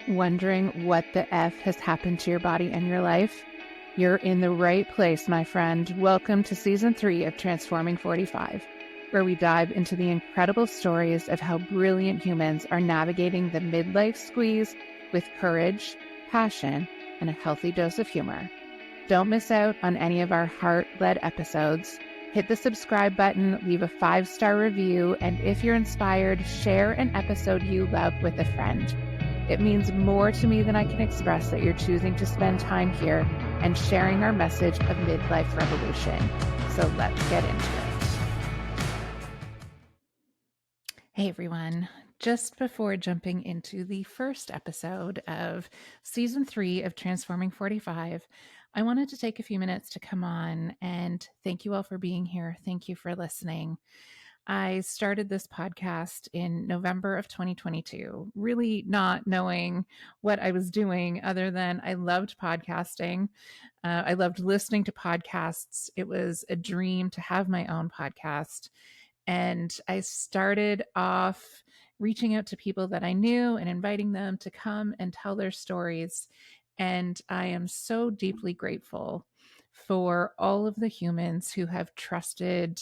Wondering what the F has happened to your body and your life? You're in the right place, my friend. Welcome to Season 3 of Transforming 45, where we dive into the incredible stories of how brilliant humans are navigating the midlife squeeze with courage, passion, and a healthy dose of humor. Don't miss out on any of our heart-led episodes. Hit the subscribe button, leave a 5-star review, and if you're inspired, share an episode you love with a friend. It means more to me than I can express that you're choosing to spend time here and sharing our message of midlife revolution. So let's get into it. Hey everyone. Just before jumping into the first episode of Season 3 of Transforming 45, I wanted to take a few minutes to come on and thank you all for being here. Thank you for listening. I started this podcast in November of 2022, really not knowing what I was doing other than I loved podcasting. I loved listening to podcasts. It was a dream to have my own podcast. And I started off reaching out to people that I knew and inviting them to come and tell their stories. And I am so deeply grateful for all of the humans who have trusted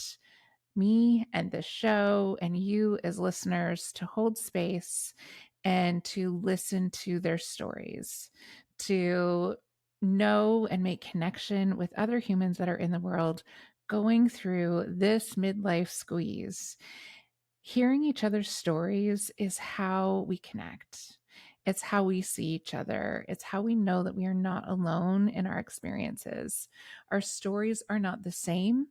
me and the show and you as listeners to hold space and to listen to their stories, to know and make connection with other humans that are in the world going through this midlife squeeze. Hearing each other's stories is how we connect. It's how we see each other. It's how we know that we are not alone in our experiences. Our stories are not the same,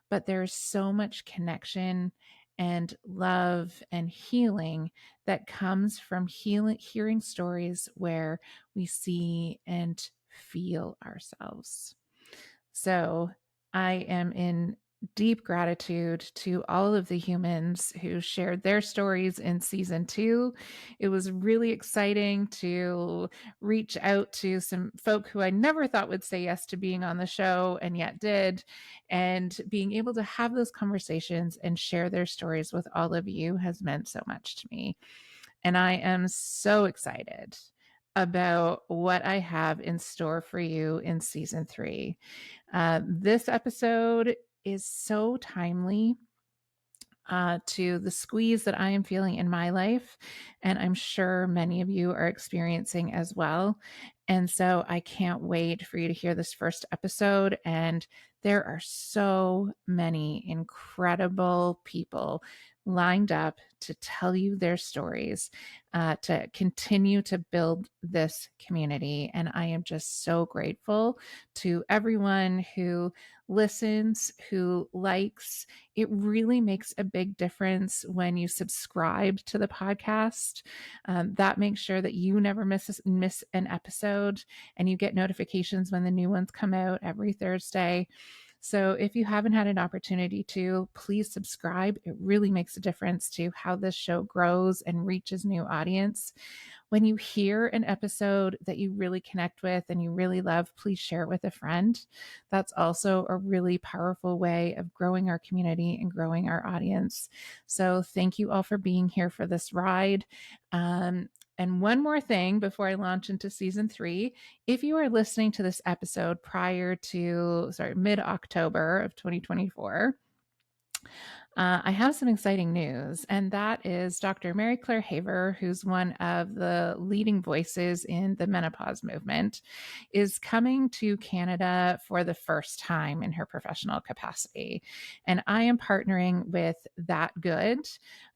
but there's so much connection and love and healing that comes from hearing stories where we see and feel ourselves. So I am in deep gratitude to all of the humans who shared their stories in Season 2. It was really exciting to reach out to some folk who I never thought would say yes to being on the show and yet did. And being able to have those conversations and share their stories with all of you has meant so much to me. And I am so excited about what I have in store for you in Season 3. This episode is so timely to the squeeze that I am feeling in my life, and I'm sure many of you are experiencing as well. And so I can't wait for you to hear this first episode. And there are so many incredible people lined up to tell you their stories, to continue to build this community. And I am just so grateful to everyone who listens, who likes. It really makes a big difference when you subscribe to the podcast. That makes sure that you never miss an episode and you get notifications when the new ones come out every Thursday. So if you haven't had an opportunity to, please subscribe. It really makes a difference to how this show grows and reaches new audience. When you hear an episode that you really connect with and you really love, please share it with a friend. That's also a really powerful way of growing our community and growing our audience. So thank you all for being here for this ride. And one more thing before I launch into Season 3, if you are listening to this episode prior to, mid-October of 2024, I have some exciting news, and that is Dr. Mary Claire Haver, who's one of the leading voices in the menopause movement, is coming to Canada for the first time in her professional capacity. And I am partnering with That Good,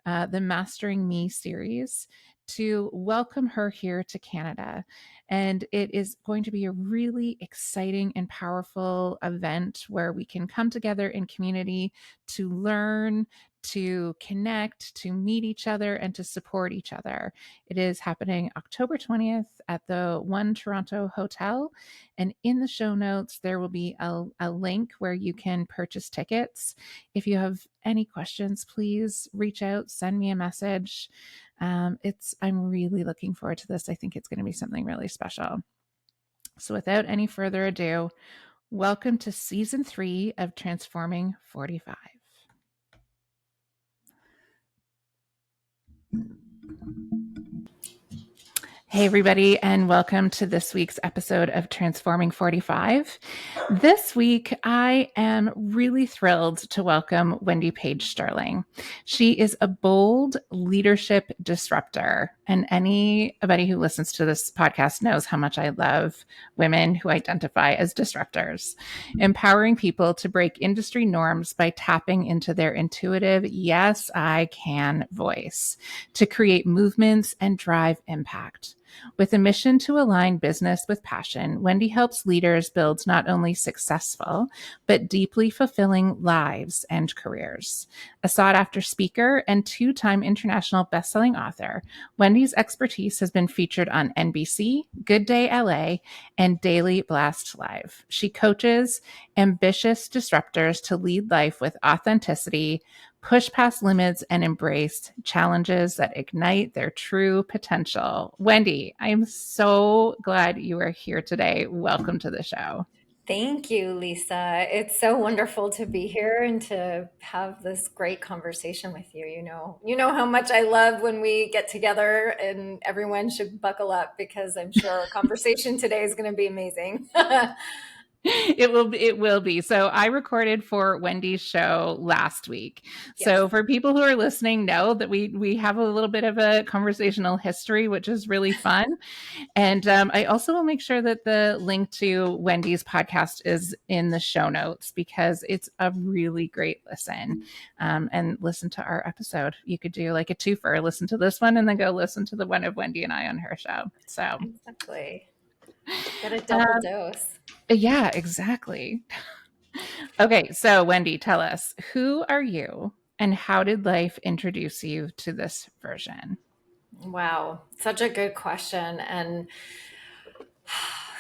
the Mastering Me series, to welcome her here to Canada. And it is going to be a really exciting and powerful event where we can come together in community to learn, to connect, to meet each other, and to support each other. It is happening October 20th at the One Toronto Hotel. And in the show notes, there will be a link where you can purchase tickets. If you have any questions, please reach out, send me a message. I'm really looking forward to this. I think it's going to be something really special. So without any further ado, welcome to Season 3 of Transforming 45. Hey, everybody, and welcome to this week's episode of Transforming 45. This week, I am really thrilled to welcome Wendy Paige Sterling. She is a bold leadership disruptor, and anybody who listens to this podcast knows how much I love women who identify as disruptors, empowering people to break industry norms by tapping into their intuitive, yes, I can voice to create movements and drive impact. With a mission to align business with passion, Wendy helps leaders build not only successful, but deeply fulfilling lives and careers. A sought after speaker and 2-time international bestselling author, Wendy's expertise has been featured on NBC, Good Day LA, and Daily Blast Live. She coaches ambitious disruptors to lead life with authenticity, push past limits, and embrace challenges that ignite their true potential. Wendy, I'm so glad you are here today. Welcome to the show. Thank you, Lisa. It's so wonderful to be here and to have this great conversation with you. You know how much I love when we get together, and everyone should buckle up because I'm sure our conversation today is going to be amazing. It will be. So I recorded for Wendy's show last week. Yes. So for people who are listening, know that we have a little bit of a conversational history, which is really fun. And I also will make sure that the link to Wendy's podcast is in the show notes because it's a really great listen. And listen to our episode. You could do like a twofer, listen to this one and then go listen to the one of Wendy and I on her show. So, Exactly. Get a double um, dose. yeah, exactly. Okay, so Wendy, tell us, who are you and how did life introduce you to this version? Wow, such a good question. And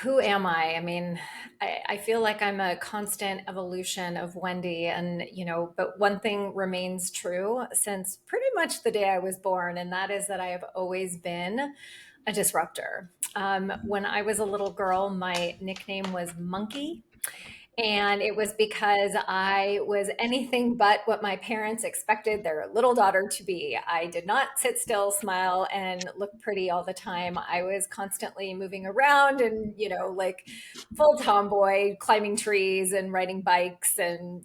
who am I? I mean, I feel like I'm a constant evolution of Wendy, but one thing remains true since pretty much the day I was born, and that is that I have always been a disruptor. When I was a little girl, my nickname was Monkey. And it was because I was anything but what my parents expected their little daughter to be. I did not sit still, smile, and look pretty all the time. I was constantly moving around and, like full tomboy, climbing trees and riding bikes and,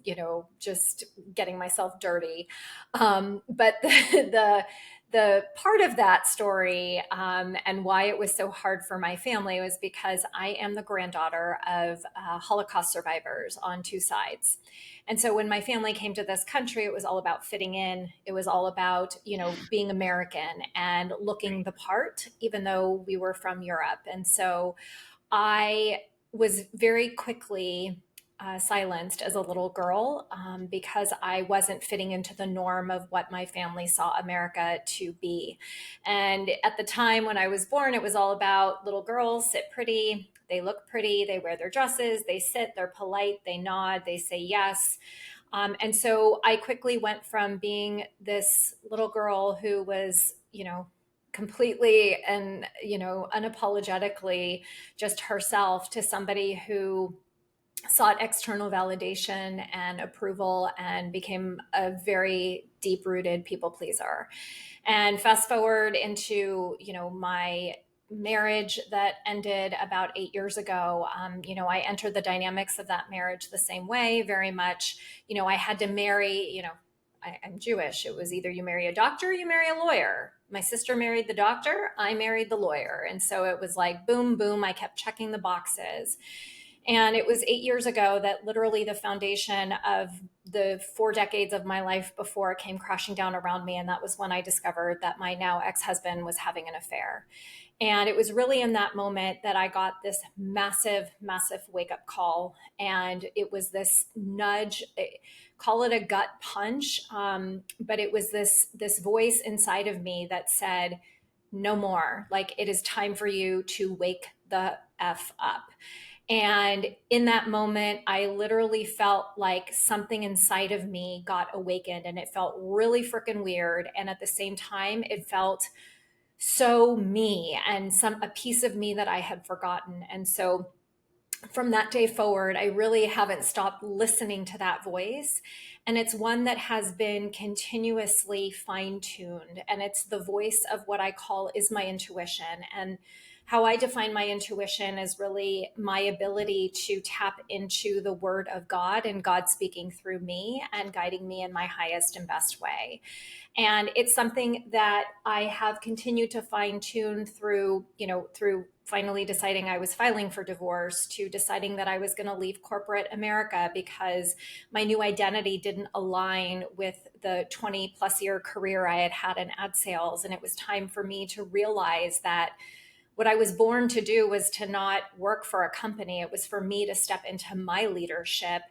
just getting myself dirty. But the part of that story and why it was so hard for my family was because I am the granddaughter of Holocaust survivors on two sides. And so when my family came to this country, it was all about fitting in. It was all about, being American and looking the part, even though we were from Europe. And so I was very quickly silenced as a little girl because I wasn't fitting into the norm of what my family saw America to be. And at the time when I was born, it was all about little girls sit pretty, they look pretty, they wear their dresses, they sit, they're polite, they nod, they say yes. And so I quickly went from being this little girl who was, completely and, unapologetically just herself to somebody who sought external validation and approval and became a very deep rooted people pleaser. And fast forward into, my marriage that ended about 8 years ago. I entered the dynamics of that marriage the same way, very much. I had to marry, I'm Jewish. It was either you marry a doctor or you marry a lawyer. My sister married the doctor, I married the lawyer. And so it was like boom, boom. I kept checking the boxes. And it was 8 years ago that literally the foundation of the 4 decades of my life before came crashing down around me. And that was when I discovered that my now ex husband was having an affair. And it was really in that moment that I got this massive, massive wake up call. And it was this nudge, call it a gut punch. But it was this voice inside of me that said, no more. Like, it is time for you to wake the F up. And in that moment, I literally felt like something inside of me got awakened, and it felt really freaking weird. And at the same time, it felt so me and a piece of me that I had forgotten. And so from that day forward, I really haven't stopped listening to that voice. And it's one that has been continuously fine tuned. And it's the voice of what I call is my intuition. And how I define my intuition is really my ability to tap into the word of God and God speaking through me and guiding me in my highest and best way. And it's something that I have continued to fine tune through, through finally deciding I was filing for divorce, to deciding that I was going to leave corporate America because my new identity didn't align with the 20 plus year career I had had in ad sales. And it was time for me to realize that what I was born to do was to not work for a company. It was for me to step into my leadership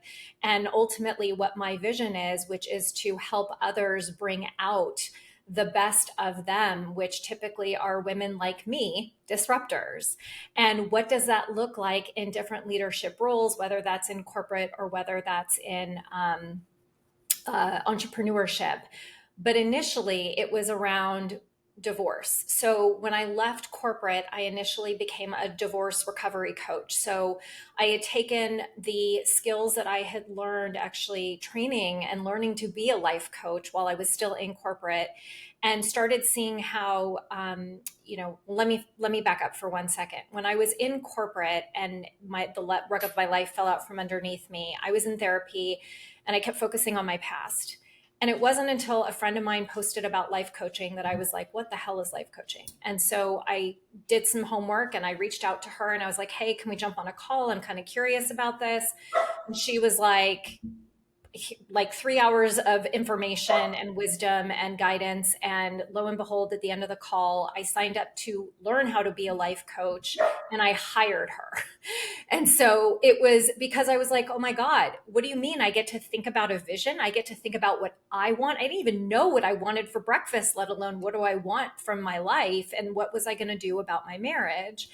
and ultimately what my vision is, which is to help others bring out the best of them, which typically are women like me, disruptors. And what does that look like in different leadership roles, whether that's in corporate or whether that's in entrepreneurship? But initially, it was around divorce. So when I left corporate, I initially became a divorce recovery coach. So I had taken the skills that I had learned actually training and learning to be a life coach while I was still in corporate, and started seeing how let me back up for 1 second. When I was in corporate and the rug of my life fell out from underneath me, I was in therapy and I kept focusing on my past. And it wasn't until a friend of mine posted about life coaching that I was like, what the hell is life coaching? And so I did some homework and I reached out to her and I was like, hey, can we jump on a call? I'm kind of curious about this. And she was like 3 hours of information and wisdom and guidance. And lo and behold, at the end of the call, I signed up to learn how to be a life coach and I hired her. And so it was because I was like, oh my God, what do you mean? I get to think about a vision. I get to think about what I want. I didn't even know what I wanted for breakfast, let alone what do I want from my life and what was I going to do about my marriage.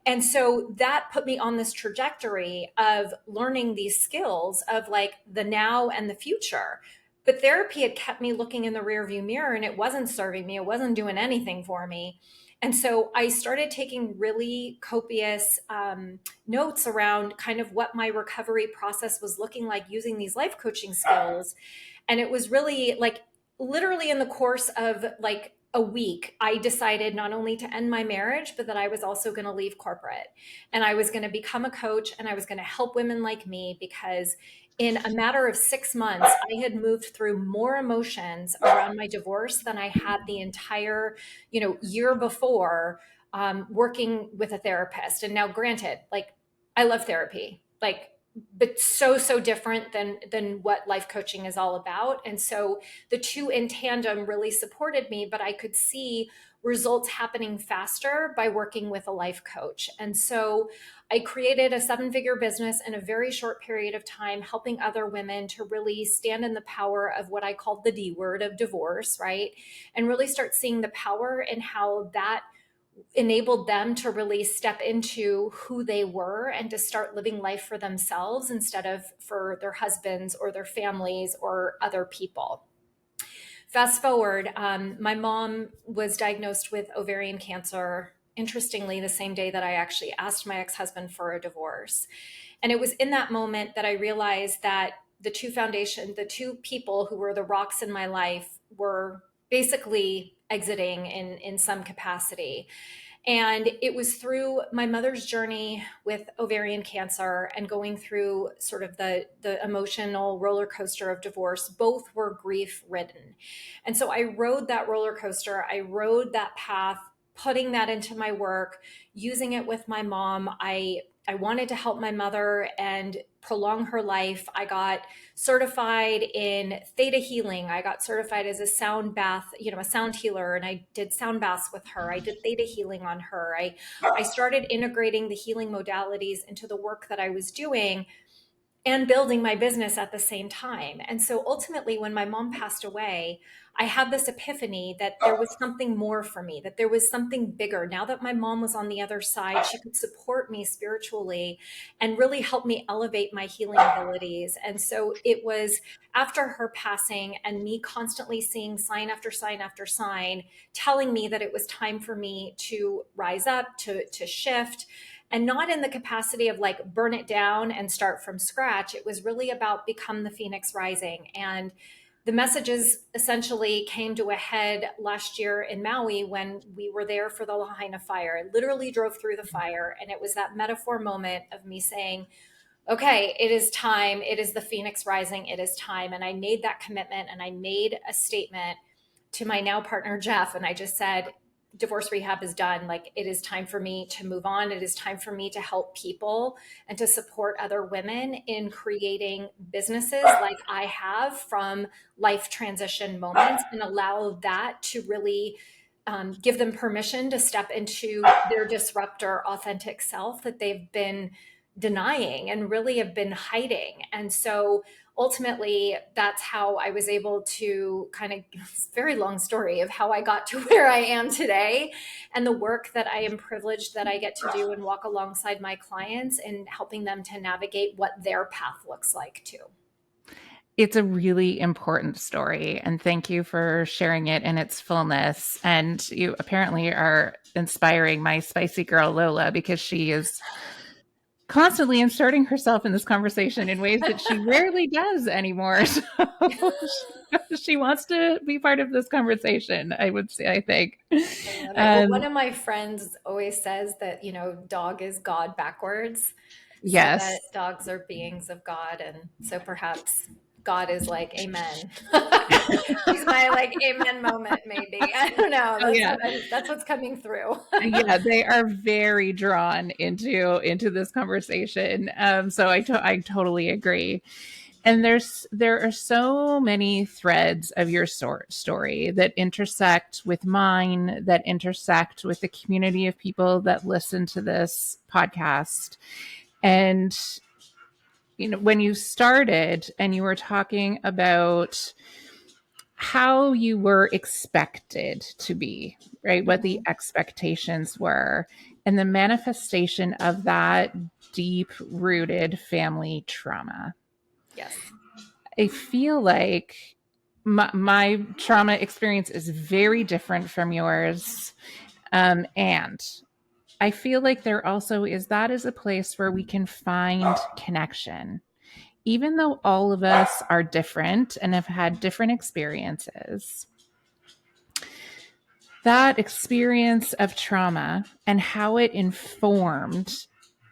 And so that put me on this trajectory of learning these skills of like the now and the future. But therapy had kept me looking in the rearview mirror and it wasn't serving me. It wasn't doing anything for me. And so I started taking really copious notes around kind of what my recovery process was looking like using these life coaching skills. And it was really like literally in the course of like a week, I decided not only to end my marriage, but that I was also going to leave corporate and I was going to become a coach and I was going to help women like me because in a matter of 6 months, I had moved through more emotions around my divorce than I had the entire, year before working with a therapist. And now, granted, like I love therapy, like, but so different than what life coaching is all about. And so the two in tandem really supported me, but I could see results happening faster by working with a life coach. And so I created a 7-figure business in a very short period of time, helping other women to really stand in the power of what I called the D word of divorce, right? And really start seeing the power in how that enabled them to really step into who they were and to start living life for themselves instead of for their husbands or their families or other people. Fast forward, my mom was diagnosed with ovarian cancer, interestingly, the same day that I actually asked my ex husband for a divorce. And it was in that moment that I realized that the two people who were the rocks in my life were basically exiting in some capacity. And it was through my mother's journey with ovarian cancer and going through sort of the emotional roller coaster of divorce. Both were grief ridden. And so I rode that roller coaster. I rode that path, putting that into my work, using it with my mom. I wanted to help my mother and prolong her life. I got certified in theta healing. I got certified as a sound bath, a sound healer, and I did sound baths with her. I did theta healing on her. I started integrating the healing modalities into the work that I was doing and building my business at the same time. And so ultimately, when my mom passed away, I had this epiphany that there was something more for me, that there was something bigger. Now that my mom was on the other side, she could support me spiritually and really help me elevate my healing abilities. And so it was after her passing and me constantly seeing sign after sign after sign telling me that it was time for me to rise up, to shift, and not in the capacity of like burn it down and start from scratch. It was really about become the phoenix rising. And the messages essentially came to a head last year in Maui when we were there for the Lahaina fire. I literally drove through the fire, and it was that metaphor moment of me saying, okay, it is time. It is the phoenix rising. It is time. And I made that commitment, and I made a statement to my now partner, Jeff. And I just said, divorce rehab is done. Like, it is time for me to move on. It is time for me to help people and to support other women in creating businesses like I have from life transition moments, and allow that to really give them permission to step into their disruptor authentic self that they've been denying and really have been hiding. And so ultimately, that's how I was able to kind of, very long story of how I got to where I am today, and the work that I am privileged that I get to do and walk alongside my clients and helping them to navigate what their path looks like too. It's a really important story, and thank you for sharing it in its fullness. And you apparently are inspiring my spicy girl Lola, because she is constantly inserting herself in this conversation in ways that she rarely does anymore. So she wants to be part of this conversation, I would say, I think. I love it. Well, one Um, of my friends always says that, dog is God backwards, so that yes. dogs are beings of God. And so perhaps God is like, amen. She's my like amen moment, maybe. I don't know. Oh, yeah. That's what's coming through. Yeah, they are very drawn into this conversation. So I totally agree. And there are so many threads of your story that intersect with mine, that intersect with the community of people that listen to this podcast. And when you started and you were talking about how you were expected to be, right? What the Mhm. expectations were, and the manifestation of that deep rooted family trauma. Yes. I feel like my trauma experience is very different from yours. And I feel like there also is that is a place where we can find connection. Even though all of us are different and have had different experiences, that experience of trauma and how it informed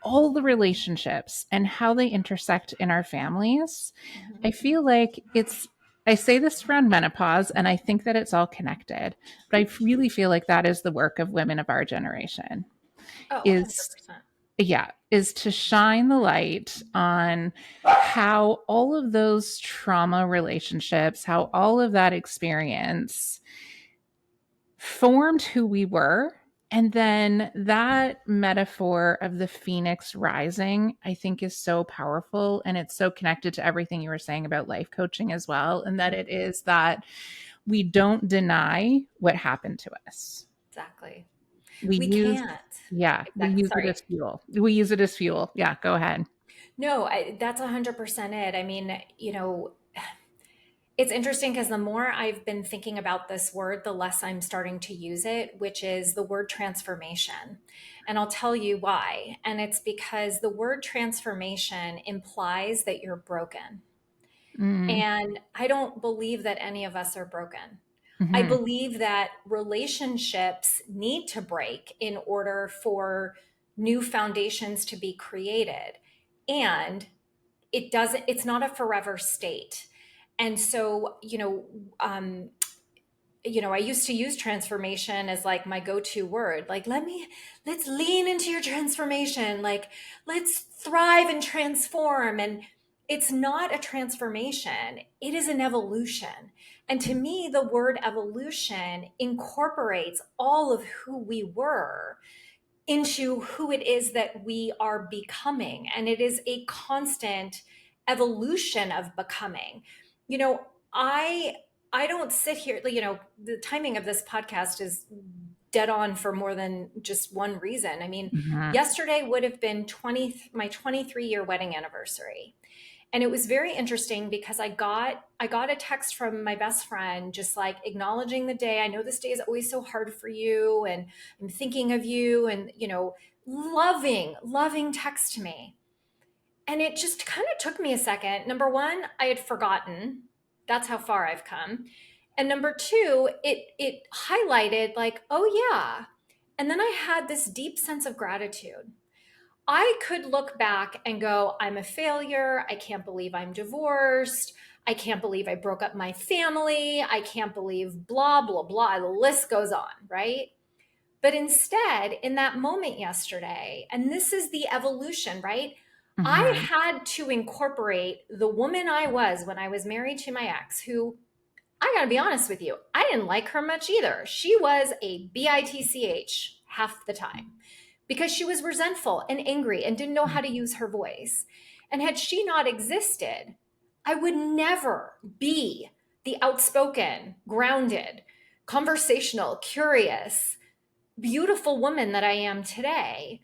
all the relationships and how they intersect in our families, Mhm. I feel like I say this around menopause, and I think that it's all connected, but I really feel like that is the work of women of our generation Oh, is, 100%. yeah, is to shine the light on how all of those trauma relationships, how all of that experience formed who we were. And then that metaphor of the phoenix rising, I think, is so powerful. And it's so connected to everything you were saying about life coaching as well. And that it is that we don't deny what happened to us. Exactly. We We use, can't. yeah, we Exactly. use it Sorry. as fuel. We use it as fuel. Yeah, go ahead. No, that's 100% it. I mean, it's interesting because the more I've been thinking about this word, the less I'm starting to use it, which is the word transformation. And I'll tell you why. And it's because the word transformation implies that you're broken. Mm, And I don't believe that any of us are broken. I hmm. believe that relationships need to break in order for new foundations to be created. And it's not a forever state. And so, I used to use transformation as like my go-to word. Like, let's lean into your transformation. Like, let's thrive and transform. And it's not a transformation, it is an evolution. And to me, the word evolution incorporates all of who we were into who it is that we are becoming. And it is a constant evolution of becoming. You know, I I don't sit here, the timing of this podcast is dead on for more than just one reason. I mean, Hmm. yesterday would have been my 23-year wedding anniversary. And it was very interesting because I got a text from my best friend just like acknowledging the day. I know this day is always so hard for you, and I'm thinking of you, and loving, loving text to me. And it just kind of took me a second. Number one, I had forgotten. That's how far I've come. And number two, it highlighted like, oh yeah. And then I had this deep sense of gratitude. I could look back and go, I'm a failure. I can't believe I'm divorced. I can't believe I broke up my family. I can't believe blah, blah, blah. The list goes on, right? But instead, in that moment yesterday, and this is the evolution, right? I Mhm. had to incorporate the woman I was when I was married to my ex, who I gotta be honest with you, I didn't like her much either. She was a bitch half the time because she was resentful and angry and didn't know how to use her voice. And had she not existed, I would never be the outspoken, grounded, conversational, curious, beautiful woman that I am today.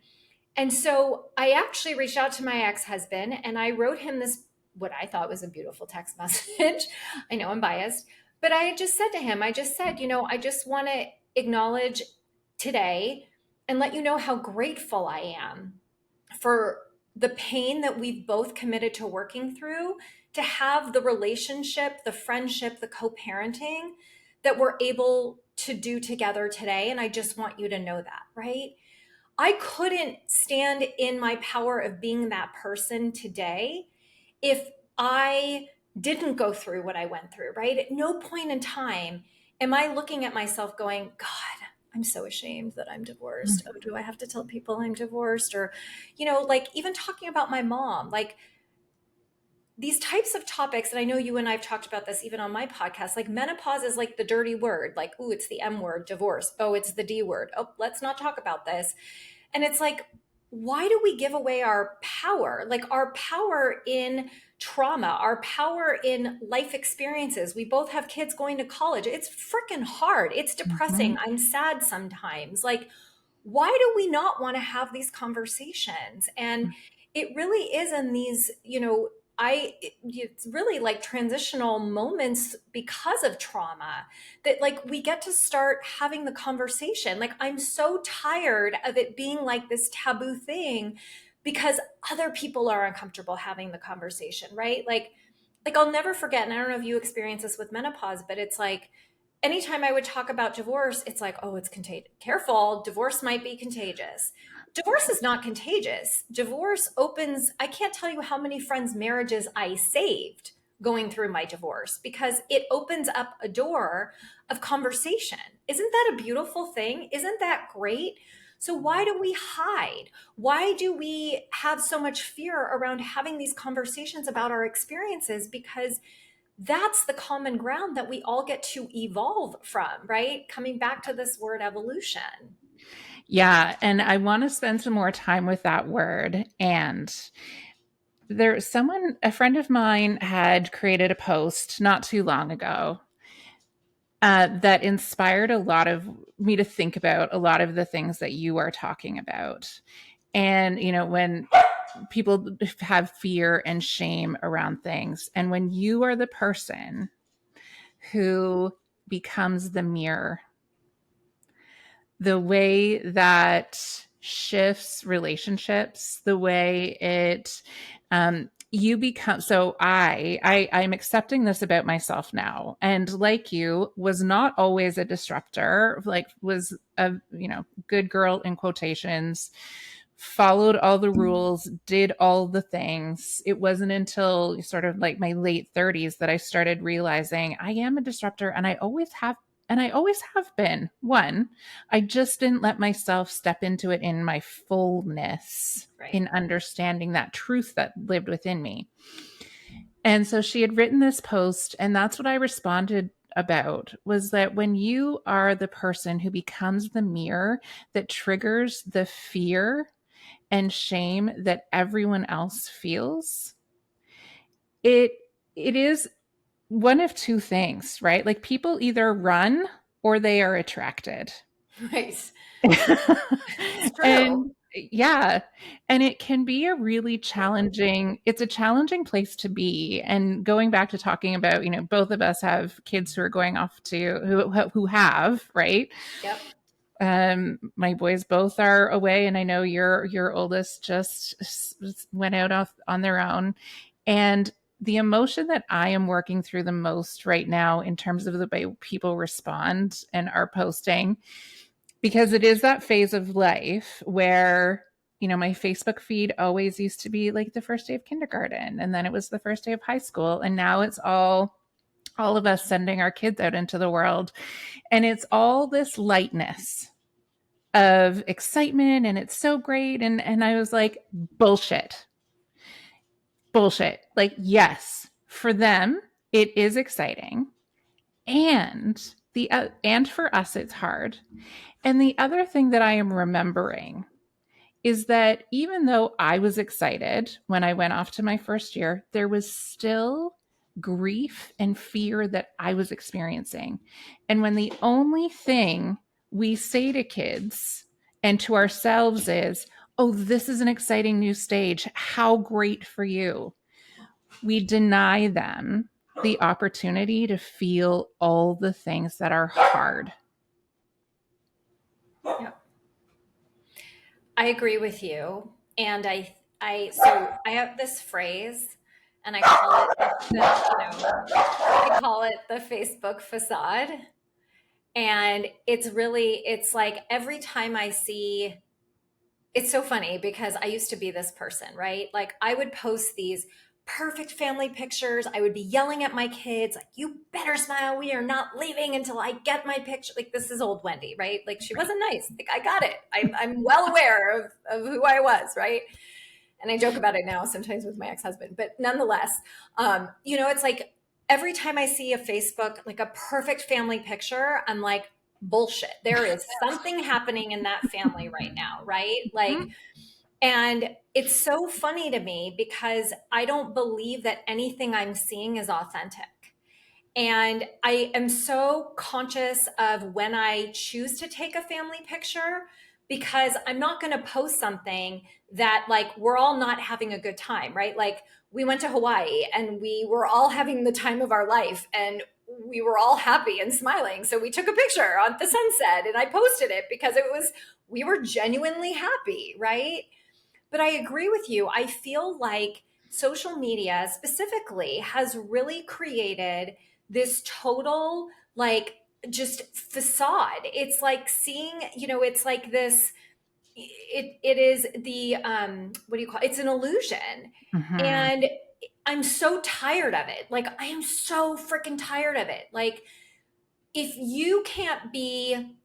And so I actually reached out to my ex husband and I wrote him this, what I thought was a beautiful text message. I know I'm biased, but I had just said to him, I just said, I just want to acknowledge today and let you know how grateful I am for the pain that we've both committed to working through to have the relationship, the friendship, the co parenting that we're able to do together today. And I just want you to know that, right? I couldn't stand in my power of being that person today if I didn't go through what I went through, right? At no point in time am I looking at myself going, God, I'm so ashamed that I'm divorced. Oh, do I have to tell people I'm divorced? Or, like even talking about my mom, like these types of topics, and I know you and I've talked about this even on my podcast, like menopause is like the dirty word, like, ooh, it's the M word, divorce. Oh, it's the D word. Oh, let's not talk about this. And it's like, why do we give away our power? Like our power in trauma, our power in life experiences. We both have kids going to college. It's freaking hard. It's depressing. Mhm. I'm sad sometimes. Like, why do we not want to have these conversations? And it really is in these, it's really like transitional moments because of trauma that like we get to start having the conversation. Like I'm so tired of it being like this taboo thing because other people are uncomfortable having the conversation, right? Like I'll never forget, and I don't know if you experience this with menopause, but it's like anytime I would talk about divorce, it's like, oh, it's contagious. Careful, divorce might be contagious. Divorce is not contagious. Divorce opens, I can't tell you how many friends' marriages I saved going through my divorce because it opens up a door of conversation. Isn't that a beautiful thing? Isn't that great? So, why do we hide? Why do we have so much fear around having these conversations about our experiences? Because that's the common ground that we all get to evolve from, right? Coming back to this word evolution. Yeah, and I want to spend some more time with that word. And a friend of mine had created a post not too long ago that inspired a lot of me to think about a lot of the things that you are talking about. And, when people have fear and shame around things, and when you are the person who becomes the mirror, the way that shifts relationships, the way it you become so I'm accepting this about myself now, and like you, was not always a disruptor, like was a good girl in quotations, followed all the rules, did all the things. It wasn't until sort of like my late 30s that I started realizing I am a disruptor, and I always have been. One, I just didn't let myself step into it in my fullness, Right. in understanding that truth that lived within me. And so she had written this post, and that's what I responded about, was that when you are the person who becomes the mirror that triggers the fear and shame that everyone else feels, it it is one of two things, right? Like people either run or they are attracted. Right. It's true. And yeah, and it can be a really challenging, it's a challenging place to be. And going back to talking about, both of us have kids who are going off to who have, right? Yep. My boys both are away, and I know your oldest just went out on their own. And the emotion that I am working through the most right now in terms of the way people respond and are posting, because it is that phase of life where, my Facebook feed always used to be like the first day of kindergarten, and then it was the first day of high school, and now it's all of us sending our kids out into the world, and it's all this lightness of excitement, and it's so great. And I was like, bullshit. Bullshit. Like, yes, for them it is exciting, and for us it's hard. And the other thing that I am remembering is that even though I was excited when I went off to my first year, there was still grief and fear that I was experiencing. And when the only thing we say to kids and to ourselves is, oh, this is an exciting new stage, how great for you, we deny them the opportunity to feel all the things that are hard. Yeah, I agree with you. And so I have this phrase, and I call it I call it the Facebook facade. And it's like every time I see, it's so funny because I used to be this person, right? Like I would post these perfect family pictures. I would be yelling at my kids, like, you better smile. We are not leaving until I get my picture. Like, this is old Wendy, right? Like, she wasn't nice. Like, I got it. I'm well aware of who I was, right? And I joke about it now sometimes with my ex-husband, but nonetheless, it's like every time I see a Facebook, like a perfect family picture, I'm like, bullshit. There is something happening in that family right now, right? Like, and it's so funny to me because I don't believe that anything I'm seeing is authentic. And I am so conscious of when I choose to take a family picture because I'm not going to post something that, like, we're all not having a good time, right? Like, we went to Hawaii and we were all having the time of our life and we were all happy and smiling. So we took a picture on the sunset and I posted it because we were genuinely happy, right? But I agree with you. I feel like social media specifically has really created this total, like, just facade. It's like seeing, it's like this, it is the, what do you call it? It's an illusion. Mm-hmm. And I'm so tired of it. Like, I am so freaking tired of it. Like, if you can't be,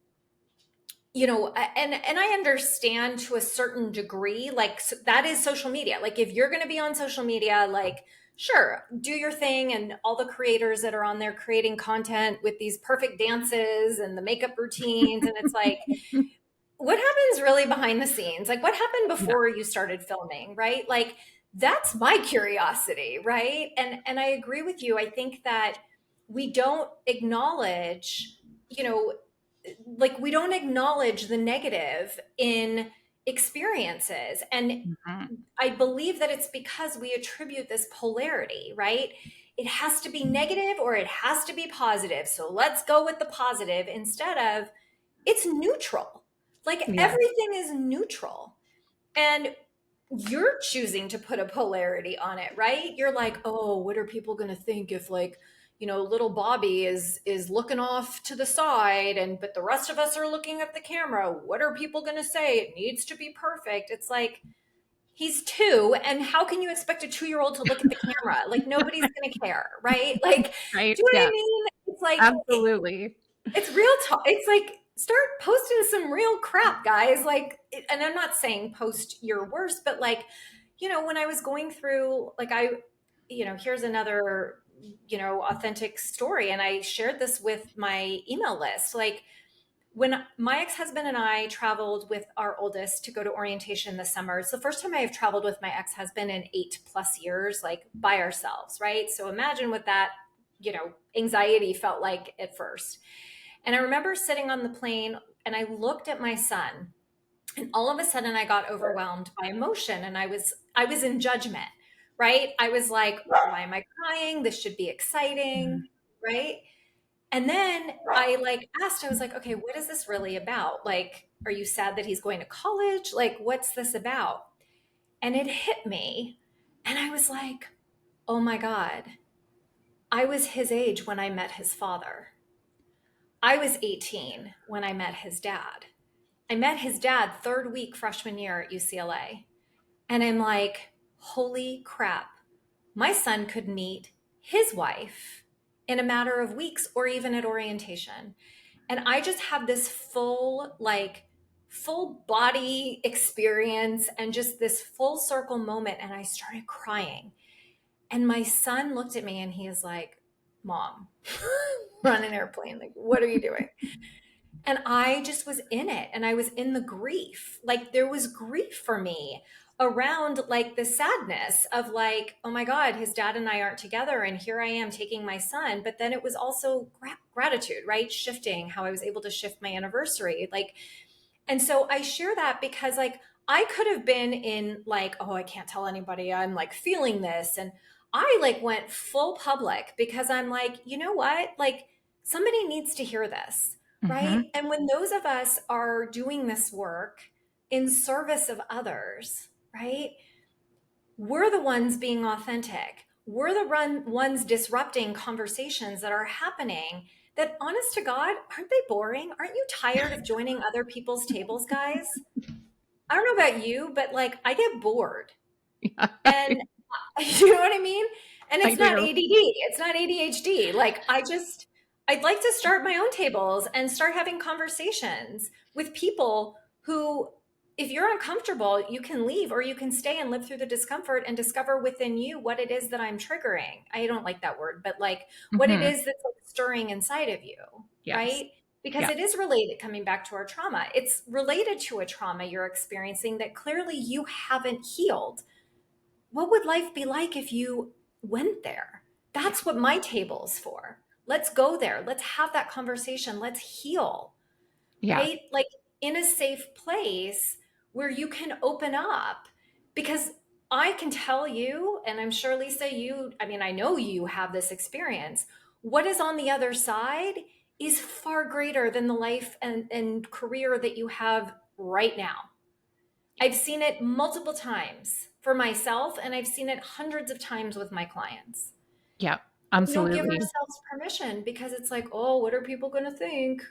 and I understand to a certain degree, like, that is social media. Like, if you're going to be on social media, like, sure, do your thing. And all the creators that are on there creating content with these perfect dances and the makeup routines, and it's like, what happens really behind the scenes? Like, what happened Yeah. before you started filming, right? Like, that's my curiosity, right? And I agree with you. I think that we don't acknowledge, you know like, we don't acknowledge the negative in experiences. And Mhm. I believe that it's because we attribute this polarity, right? It has to be negative or it has to be positive. So let's go with the positive instead of, it's neutral. Like, Yeah. everything is neutral. And you're choosing to put a polarity on it, right? You're like, oh, what are people going to think if, like, little Bobby is looking off to the side, and but the rest of us are looking at the camera. What are people going to say? It needs to be perfect. It's like, he's two, and how can you expect a 2-year-old to look at the camera? Like, nobody's going to care, right? Like, Right. do you know what Yeah. I mean? It's like, Absolutely. it's real talk. It's like, start posting some real crap, guys. Like, and I'm not saying post your worst, but, like, when I was going through, like, here's another, authentic story. And I shared this with my email list. Like, when my ex-husband and I traveled with our oldest to go to orientation this summer, it's the first time I have traveled with my ex-husband in 8+ years, like, by ourselves, right? So imagine what that, anxiety felt like at first. And I remember sitting on the plane and I looked at my son, and all of a sudden I got overwhelmed by emotion, and I was in judgment, right? I was like, why am I crying? This should be Mhm. exciting, right? And then I like asked, I was like, okay, what is this really about? Like, are you sad that he's going to college? Like, what's this about? And it hit me. And I was like, oh my God, I was his age when I met his father. I was 18 when I met his dad. I met his dad third week freshman year at UCLA. And I'm like, holy crap, my son could meet his wife in a matter of weeks or even at orientation. And I just had this full, like, full body experience and just this full circle moment. And I started crying. And my son looked at me and he is like, Mom, we're on an airplane. Like, what are you doing? And I just was in it and I was in the grief. Like there was grief for me around like the sadness of like, oh my God, his dad and I aren't together. And here I am taking my son. But then it was also gratitude, right? Shifting how I was able to shift my anniversary. Like, and so I share that because like I could have been in like, oh, I can't tell anybody I'm like feeling this. And I like went full public because I'm like, you know what? Like somebody needs to hear this, right? Hmm. And when those of us are doing this work in service of others, right? We're the ones being authentic. We're the ones disrupting conversations that are happening that honest to God, aren't they boring? Aren't you tired of joining other people's tables, guys? I don't know about you, but like I get bored. Yeah, And you know what I mean? And I it's not do. ADD, it's not ADHD. Like I'd like to start my own tables and start having conversations with people who, if you're uncomfortable, you can leave or you can stay and live through the discomfort and discover within you what it is that I'm triggering. I don't like that word, but like what it Hmm. is that's like stirring inside of you, Yes. right? Because Yeah. it is related, coming back to our trauma, it's related to a trauma you're experiencing that clearly you haven't healed. What would life be like if you went there? Yeah. That's what my table's for. Let's go there. Let's have that conversation. Let's heal, Yeah. right? Like in a safe place where you can open up. Because I can tell you, and I'm sure, Lisa, I mean, I know you have this experience. What is on the other side is far greater than the life and career that you have right now. I've seen it multiple times for myself, and I've seen it hundreds of times with my clients. Yeah. We don't give Absolutely. ourselves permission because it's like, oh, what are people going to think?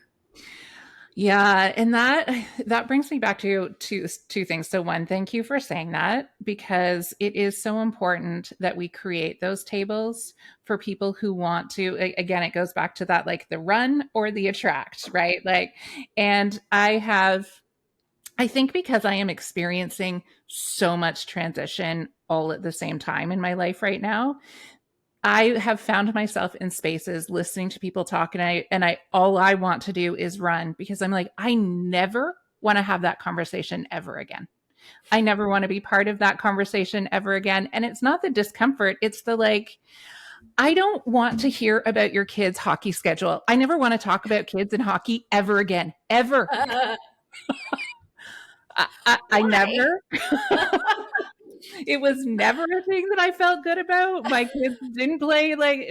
Yeah, and that brings me back to two things. So one, thank you for saying that because it is so important that we create those tables for people who want to again it goes back to that like the run or the attract, right? Like and I think because I am experiencing so much transition all at the same time in my life right now, I have found myself in spaces listening to people talk and I all I want to do is run because I'm like I never want to have that conversation ever again. I never want to be part of that conversation ever again. And it's not the discomfort, it's the like I don't want to hear about your kids' hockey schedule. I never want to talk about kids and hockey ever again. Ever. I Why? never it was never a thing that I felt good about. My kids didn't play like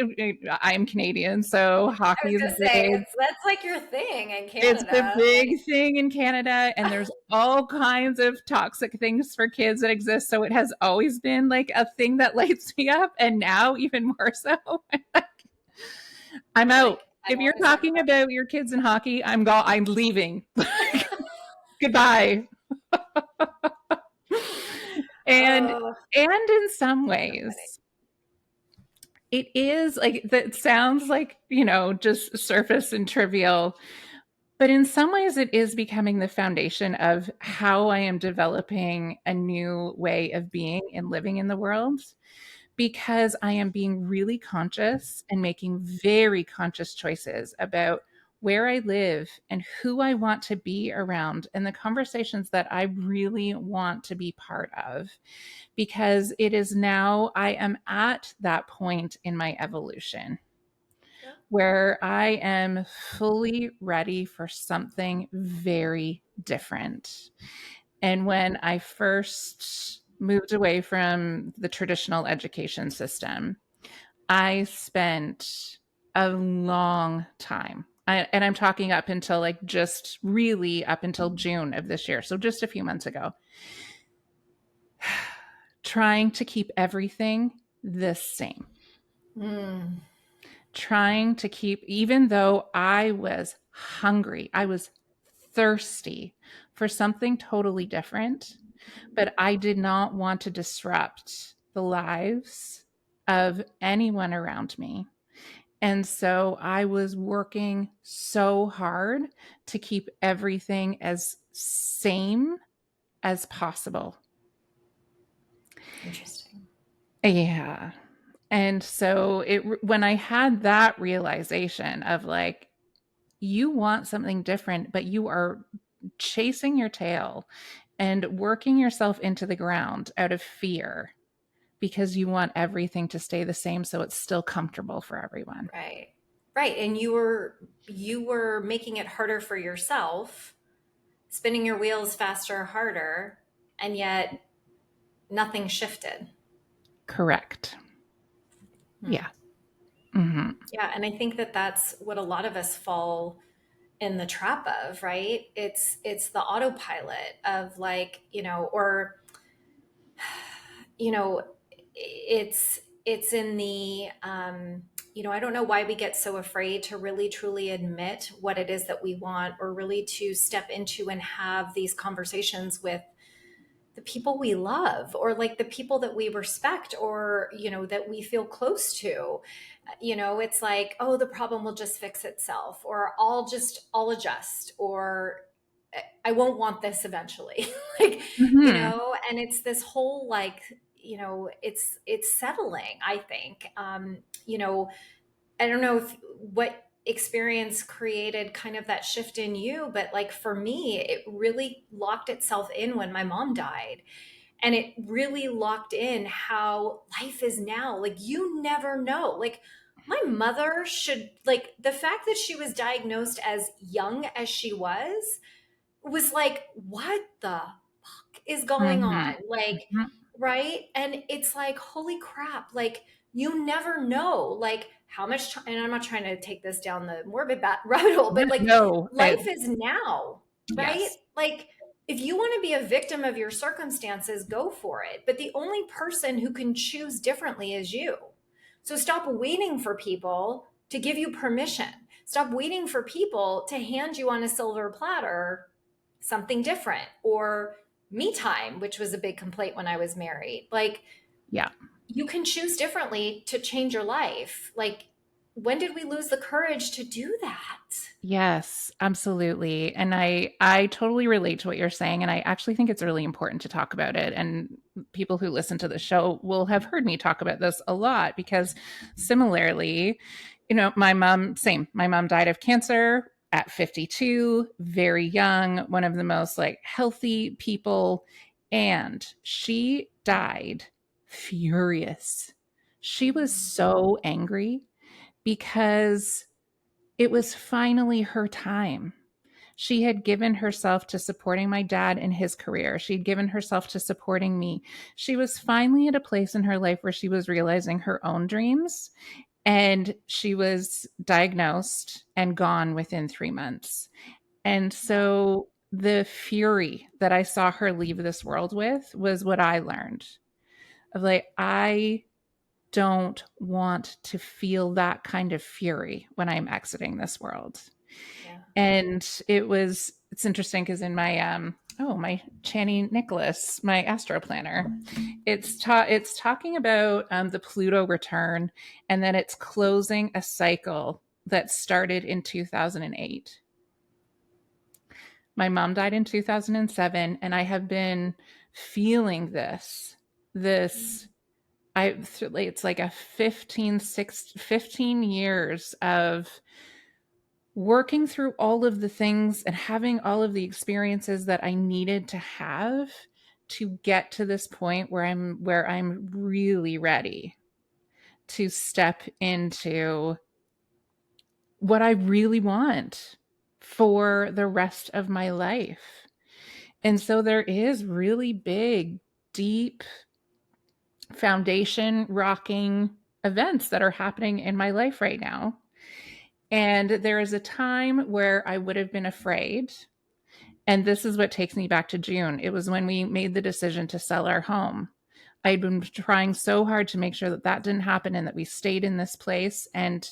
I'm Canadian, so I was hockey is going to say, big. that's like your thing in It's the Canada. big thing in Canada, and there's all kinds of toxic things for kids that exist. So it has always been like a thing that lights me up, and now even more so. I'm You're out. like, I If you're want to talk talking about your kids in hockey, I'm leaving. Goodbye. And oh, in some so funny. ways, it is like that sounds like, just surface and trivial, but in some ways it is becoming the foundation of how I am developing a new way of being and living in the world because I am being really conscious and making very conscious choices about where I live and who I want to be around and the conversations that I really want to be part of because it is now I am at that point in my evolution Yeah. where I am fully ready for something very different. And when I first moved away from the traditional education system, I spent a long time. And I'm talking up until like just really up until June of this year. So just a few months ago, trying to keep everything the same, Mm, trying to keep, even though I was hungry, I was thirsty for something totally different, but I did not want to disrupt the lives of anyone around me. And so I was working so hard to keep everything as same as possible. interesting. Yeah. And so when I had that realization of like, you want something different, but you are chasing your tail and working yourself into the ground out of fear because you want everything to stay the same so it's still comfortable for everyone. Right. Right. And you were making it harder for yourself, spinning your wheels faster, harder, and yet nothing shifted. Correct. Hmm. Yeah. Hmm. Yeah, and I think that that's what a lot of us fall in the trap of, right? It's the autopilot of like, or you know, it's in the I don't know why we get so afraid to really truly admit what it is that we want, or really to step into and have these conversations with the people we love, or like the people that we respect, or that we feel close to. It's like, oh, the problem will just fix itself, or I'll adjust, or I won't want this eventually. like Hmm. and it's this whole like, it's settling, I think. I don't know if what experience created kind of that shift in you, but like for me, it really locked itself in when my mom died. And it really locked in how life is now. Like, you never know. Like, my mother should, like, the fact that she was diagnosed as young as she was like, what the is going Hmm. on? Like, right? And it's like, holy crap. Like, you never know, like, how much time, and I'm not trying to take this down the morbid rabbit hole, Yeah, but like, no, life is now, right? yes. Like, if you want to be a victim of your circumstances, go for it. But the only person who can choose differently is you. So stop waiting for people to give you permission. Stop waiting for people to hand you on a silver platter something different, or me time, which was a big complaint when I was married. Like, Yeah. you can choose differently to change your life. Like, when did we lose the courage to do that? Yes, absolutely. And I totally relate to what you're saying, and I actually think it's really important to talk about it. And people who listen to the show will have heard me talk about this a lot because similarly, my mom, same. My mom died of cancer at 52, very young, one of the most like healthy people, and she died furious. She was so angry because it was finally her time. She had given herself to supporting my dad in his career. She'd given herself to supporting me. She was finally at a place in her life where she was realizing her own dreams. And she was diagnosed and gone within 3 months. And Wow. so the fury that I saw her leave this world with was what I learned of like, I don't want to feel that kind of fury when I'm exiting this world. Yeah. And it's interesting because in my my Chani Nicholas, my astro planner, it's talking about the Pluto return, and then it's closing a cycle that started in 2008. My mom died in 2007, and I have been feeling this it's like a 15 years of working through all of the things and having all of the experiences that I needed to have to get to this point where I'm really ready to step into what I really want for the rest of my life. And so there is really big, deep foundation rocking events that are happening in my life right now. And there is a time where I would have been afraid. And this is what takes me back to June. It was when we made the decision to sell our home. I'd been trying so hard to make sure that that didn't happen and that we stayed in this place. And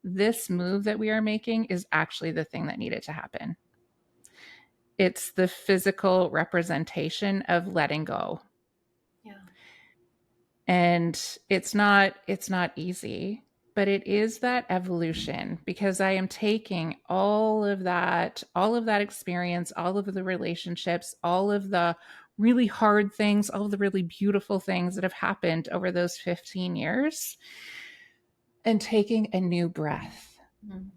this move that we are making is actually the thing that needed to happen. It's the physical representation of letting go. Yeah. And it's not easy, but it is that evolution because I am taking all of that experience, all of the relationships, all of the really hard things, all of the really beautiful things that have happened over those 15 years and taking a new breath. Mm.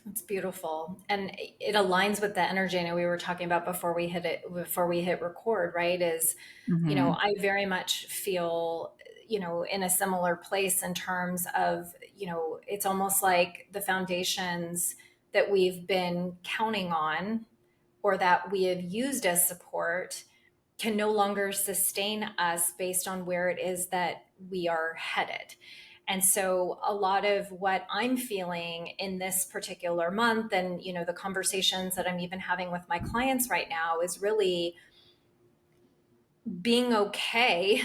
It's beautiful. And it aligns with the energy I know we were talking about before we hit record, right? Mhm. I very much feel, in a similar place in terms of, it's almost like the foundations that we've been counting on or that we have used as support can no longer sustain us based on where it is that we are headed. And so a lot of what I'm feeling in this particular month and the conversations that I'm even having with my clients right now is really being okay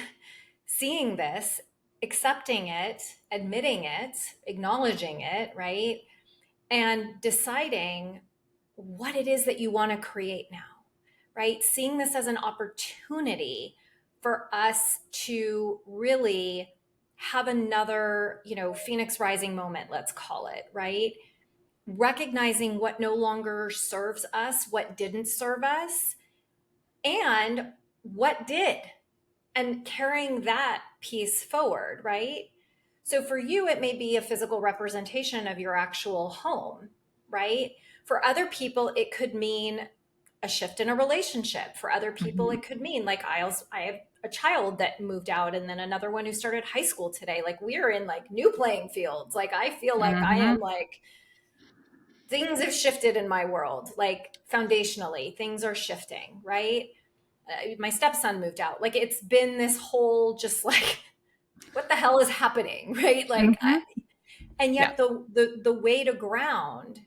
seeing this, accepting it, admitting it, acknowledging it, right? And deciding what it is that you want to create now, right? Seeing this as an opportunity for us to really have another, Phoenix rising moment, let's call it, right? Recognizing what no longer serves us, what didn't serve us, and what did, and carrying that piece forward, right? So for you, it may be a physical representation of your actual home, right? For other people, it could mean a shift in a relationship. For other people, Mhm. it could mean like I have a child that moved out and then another one who started high school today. Like we're in like new playing fields. Like I feel like I am Mhm. like things have shifted in my world. Like foundationally, things are shifting, right? My stepson moved out. Like it's been this whole just like what the hell is happening, right? Mhm. And Yeah. yet the way to ground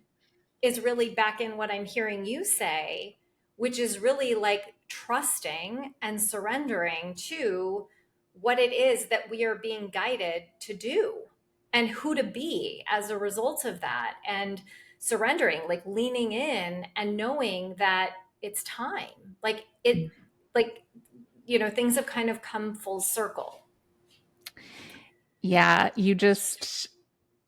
is really back in what I'm hearing you say, which is really like trusting and surrendering to what it is that we are being guided to do and who to be as a result of that, and surrendering, like leaning in and knowing that it's time. Like things have kind of come full circle. Yeah, you just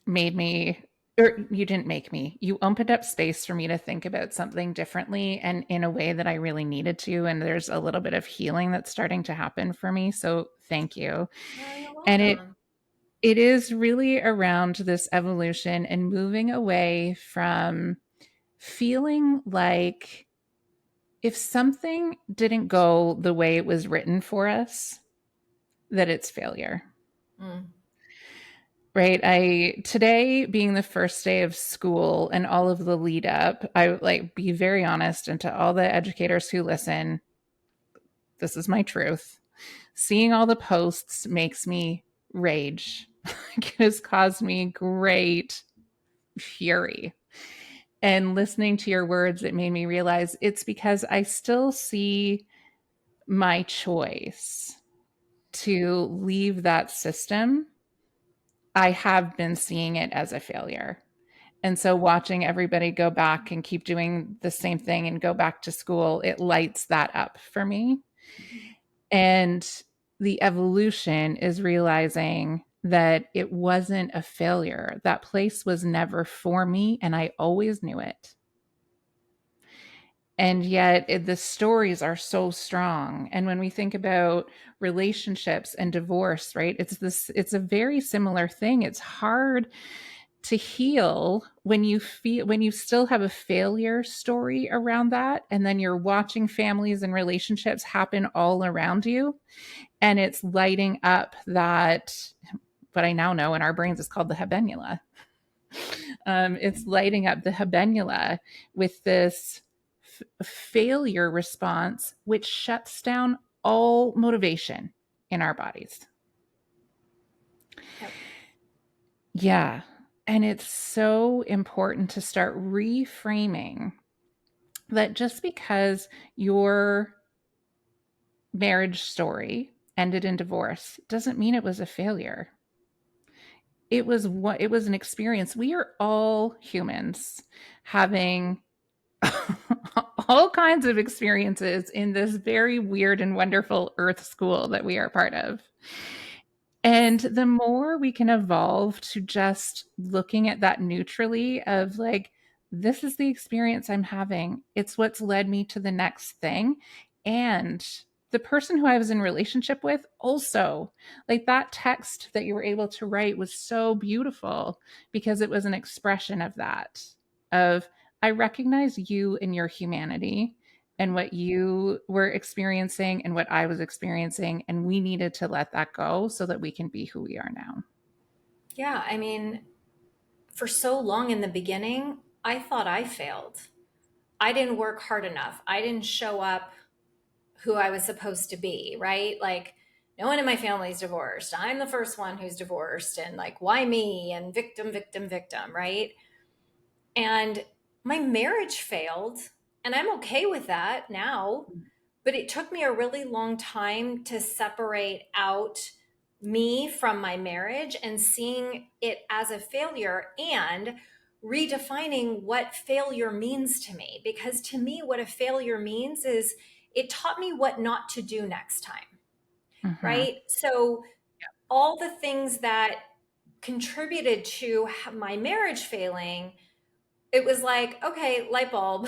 made me, or you didn't make me. You opened up space for me to think about something differently and in a way that I really needed to. And there's a little bit of healing that's starting to happen for me. So thank you. Oh, you're And it welcome. it is really around this evolution and moving away from feeling like if something didn't go the way it was written for us, that it's failure. Mm, Right. I today being the first day of school and all of the lead up, I would like be very honest and to all the educators who listen, this is my truth. Seeing all the posts makes me rage. It has caused me great fury. And listening to your words, it made me realize it's because I still see my choice to leave that system. I have been seeing it as a failure. And so watching everybody go back and keep doing the same thing and go back to school, it lights that up for me. And the evolution is realizing that it wasn't a failure. That place was never for me, and I always knew it. And yet the stories are so strong. And when we think about relationships and divorce, right, it's a very similar thing. It's hard to heal when you still have a failure story around that, and then you're watching families and relationships happen all around you, and it's lighting up that what I now know in our brains is called the habenula. It's lighting up the habenula with this failure response, which shuts down all motivation in our bodies. yep. Yeah. And it's so important to start reframing that just because your marriage story ended in divorce doesn't mean it was a failure. It was an experience. We are all humans having all kinds of experiences in this very weird and wonderful earth school that we are part of. And the more we can evolve to just looking at that neutrally of like, this is the experience I'm having. It's what's led me to the next thing. And the person who I was in relationship with also, like that text that you were able to write was so beautiful because it was an expression of that, of I recognize you and your humanity and what you were experiencing and what I was experiencing. And we needed to let that go so that we can be who we are now. Yeah, I mean, for so long in the beginning, I thought I failed. I didn't work hard enough. I didn't show up who I was supposed to be, right? Like, no one in my family's divorced. I'm the first one who's divorced, and like, why me? And victim, victim, victim, right? And my marriage failed, and I'm okay with that now. But it took me a really long time to separate out me from my marriage and seeing it as a failure and redefining what failure means to me. Because to me, what a failure means is it taught me what not to do next time, Mm-hmm. right? So, all the things that contributed to my marriage failing, it was like, okay, light bulb,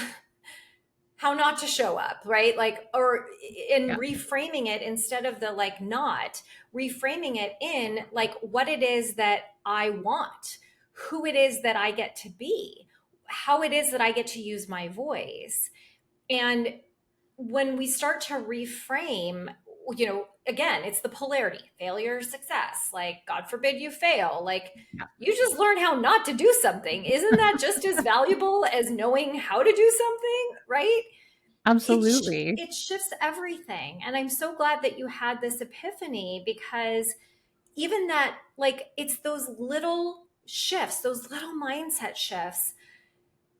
how not to show up, right? Like, or in Yeah. reframing it instead of the like not, reframing it in like what it is that I want, who it is that I get to be, how it is that I get to use my voice. And when we start to reframe, again, it's the polarity, failure, success. Like, God forbid you fail. Like, Yeah. you just learn how not to do something. Isn't that just as valuable as knowing how to do something? Right? Absolutely. It shifts everything. And I'm so glad that you had this epiphany, because even that, like, it's those little shifts, those little mindset shifts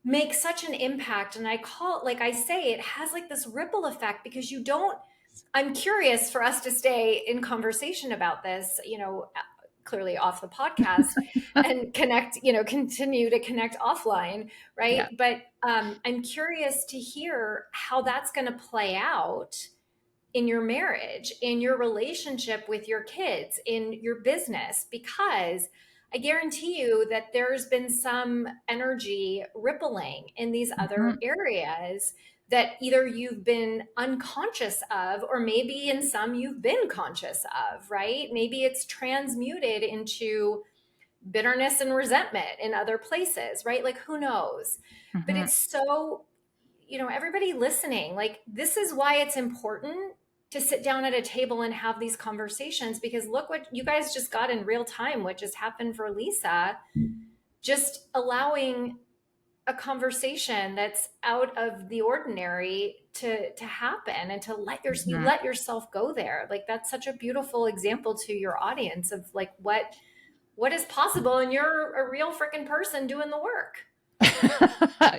make such an impact. And I call it, like I say, it has like this ripple effect, because you don't, I'm curious for us to stay in conversation about this, clearly off the podcast, and connect, continue to connect offline, right? Yeah. But I'm curious to hear how that's going to play out in your marriage, in your relationship with your kids, in your business, because I guarantee you that there's been some energy rippling in these Mm-hmm. other areas that either you've been unconscious of, or maybe in some you've been conscious of, right? Maybe it's transmuted into bitterness and resentment in other places, right? Like, who knows? But Mm-hmm. it's so, everybody listening, like, this is why it's important to sit down at a table and have these conversations, because look what you guys just got in real time, what just happened for Lisa, just allowing a conversation that's out of the ordinary to happen, and to you Mm-hmm. let yourself go there. Like, that's such a beautiful example to your audience of like what is possible, and you're a real freaking person doing the work.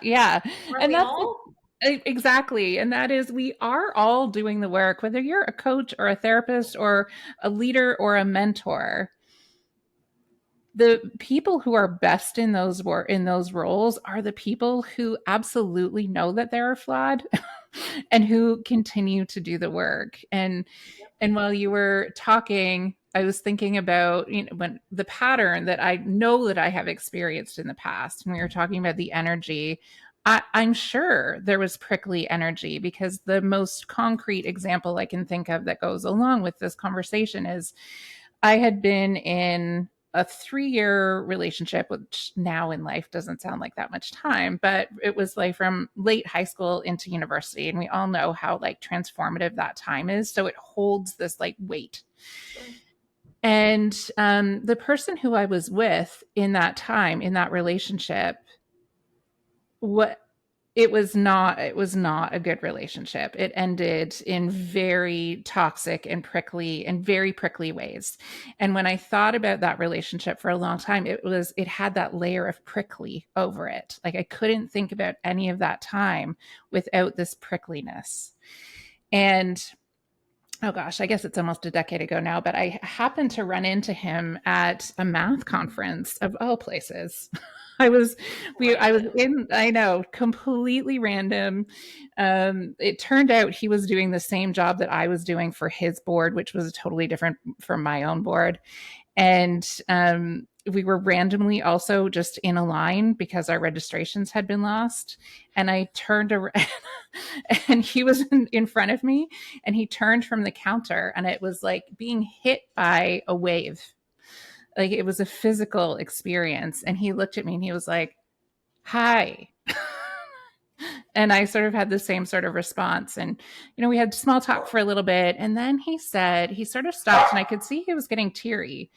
Yeah. Aren't And we that's all? exactly. And that is, we are all doing the work, whether you're a coach or a therapist or a leader or a mentor. The people who are best in in those roles are the people who absolutely know that they're flawed and who continue to do the work. And while you were talking, I was thinking about, when the pattern that I know that I have experienced in the past. When we were talking about the energy, I'm sure there was prickly energy, because the most concrete example I can think of that goes along with this conversation is I had been in a 3-year relationship, which now in life doesn't sound like that much time, but it was like from late high school into university. And we all know how like transformative that time is. So it holds this like weight. Sure. And the person who I was with in that time, in that relationship, what it was not a good relationship. It ended in very toxic and prickly and very prickly ways. And when I thought about that relationship for a long time, it had that layer of prickly over it. Like I couldn't think about any of that time without this prickliness. And oh gosh, I guess it's almost a decade ago now, but I happened to run into him at a math conference of all places. I was Random. in, I know, completely random. It turned out he was doing the same job that I was doing for his board, which was totally different from my own board. And we were randomly also just in a line because our registrations had been lost. And I turned around and he was in front of me and he turned from the counter and it was like being hit by a wave. Like it was a physical experience. And he looked at me and he was like, hi. And I sort of had the same sort of response. And, we had small talk for a little bit. And then he sort of stopped and I could see he was getting teary.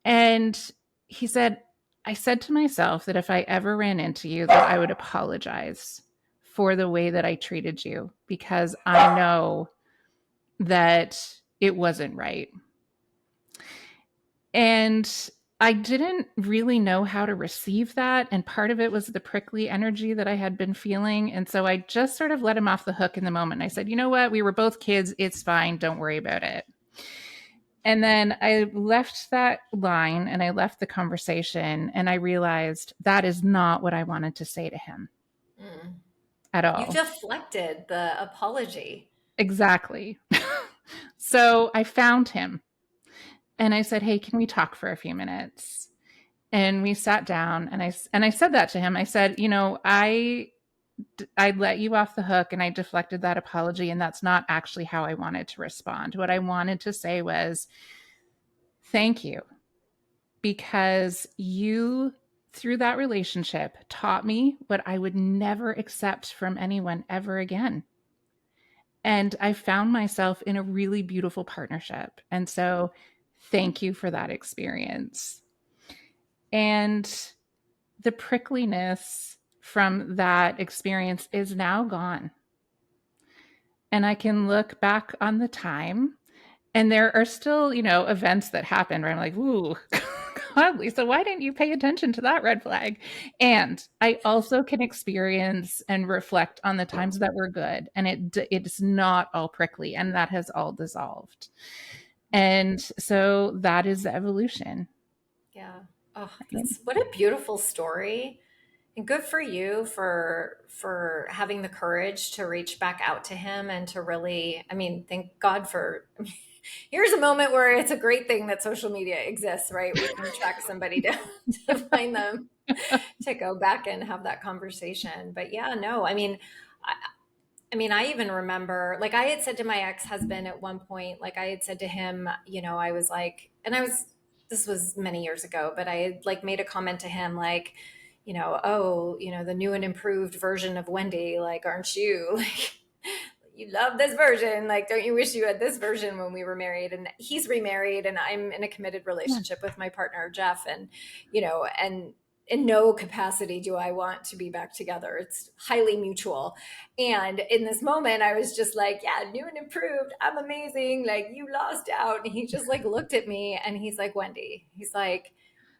And he said, I said to myself that if I ever ran into you, that I would apologize for the way that I treated you because I know that it wasn't right. And I didn't really know how to receive that. And part of it was the prickly energy that I had been feeling. And so I just sort of let him off the hook in the moment. I said, you know what? We were both kids. It's fine. Don't worry about it. And then I left that line and I left the conversation and I realized that is not what I wanted to say to him Mm. at You all. deflected the apology. Exactly. So I found him and I said, "Hey, can we talk for a few minutes?" And we sat down and I said that to him. I said, I let you off the hook and I deflected that apology and that's not actually how I wanted to respond. What I wanted to say was, "Thank you because you through that relationship taught me what I would never accept from anyone ever again." And I found myself in a really beautiful partnership. And so thank you for that experience. And the prickliness from that experience is now gone. And I can look back on the time and there are still, events that happen where I'm like, ooh, God, Lisa, why didn't you pay attention to that red flag? And I also can experience and reflect on the times that were good. And it's not all prickly and that has all dissolved. And so that is the evolution. Yeah. Oh, Right? that's what a beautiful story. And good for you for having the courage to reach back out to him and to really, I mean, thank God for here's a moment where it's a great thing that social media exists, right? We can track somebody down to find them to go back and have that conversation. But yeah, no, I even remember, like, I had said to my ex husband at one point, like, I had said to him, I was like, this was many years ago, but I had like made a comment to him, like, oh, the new and improved version of Wendy, like, aren't you? Like, you love this version. Like, don't you wish you had this version when we were married? And he's remarried, and I'm in a committed Yeah. relationship with my partner, Jeff. And in no capacity do I want to be back together. It's highly mutual. And in this moment, I was just like, yeah, new and improved. I'm amazing. Like, you lost out. And he just like looked at me and he's like, Wendy, he's like,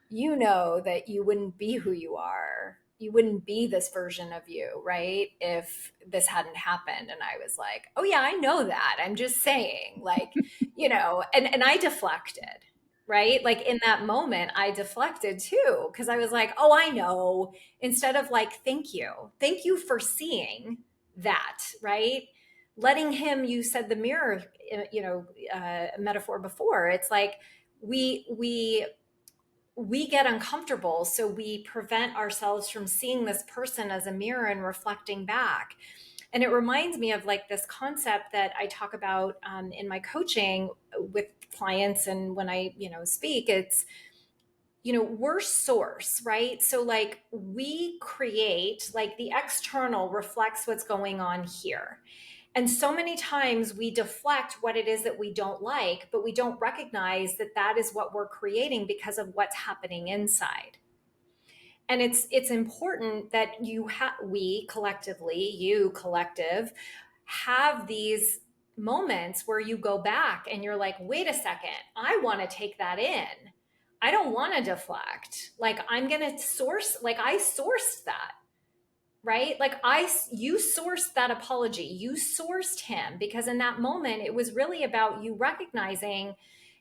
you know that you wouldn't be who you are. You wouldn't be this version of you, right? If this hadn't happened. And I was like, oh, yeah, I know that. I'm just saying, like, and I deflected, right? Like in that moment, I deflected too, because I was like, oh, I know. Instead of like, thank you. Thank you for seeing that, right? Letting him, you said the mirror, metaphor before. It's like, we we get uncomfortable, so we prevent ourselves from seeing this person as a mirror and reflecting back. And it reminds me of like this concept that I talk about in my coaching with clients, and when I speak, it's we're source, right? So like we create, like the external reflects what's going on here. And so many times we deflect what it is that we don't like, but we don't recognize that that is what we're creating because of what's happening inside. And it's important that we collectively, you collective, have these moments where you go back and you're like, wait a second, I want to take that in. I don't want to deflect. Like, I'm going to source, like, I sourced that, right? Like, you sourced that apology. You sourced him, because in that moment, it was really about you recognizing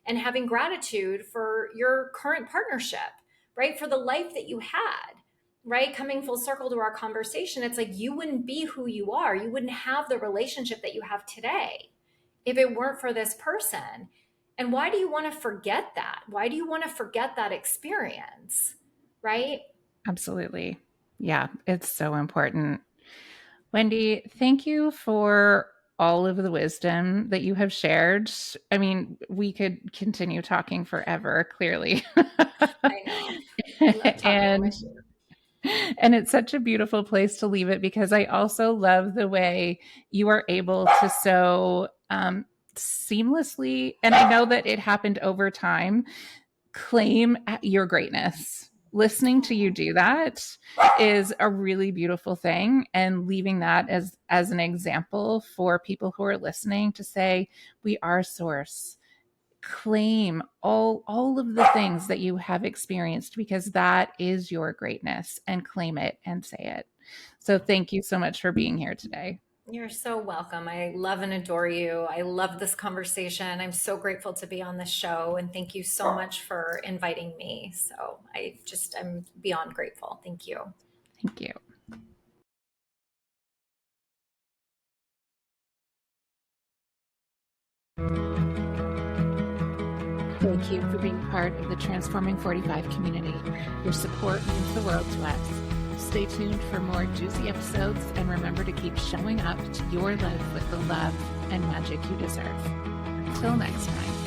and having gratitude for your current partnership, right? For the life that you had, right? Coming full circle to our conversation, it's like you wouldn't be who you are. You wouldn't have the relationship that you have today if it weren't for this person. And why do you want to forget that? Why do you want to forget that experience? Right? Absolutely. Yeah, it's so important. Wendy, thank you for all of the wisdom that you have shared. I mean, we could continue talking forever, clearly. I know. I love talking and with you. and it's such a beautiful place to leave it, because I also love the way you are able to so seamlessly, and I know that it happened over time, claim your greatness. Listening to you do that is a really beautiful thing, and leaving that as an example for people who are listening to say, we are source. Claim all of the things that you have experienced, because that is your greatness, and claim it and say it. So thank you so much for being here today. You're so welcome. I love and adore you. I love this conversation. I'm so grateful to be on this show. And thank you so much for inviting me. So I'm beyond grateful. Thank you. Thank you. Thank you for being part of the Transforming 45 community. Your support means the world to us. Stay tuned for more juicy episodes, and remember to keep showing up to your life with the love and magic you deserve. Until next time.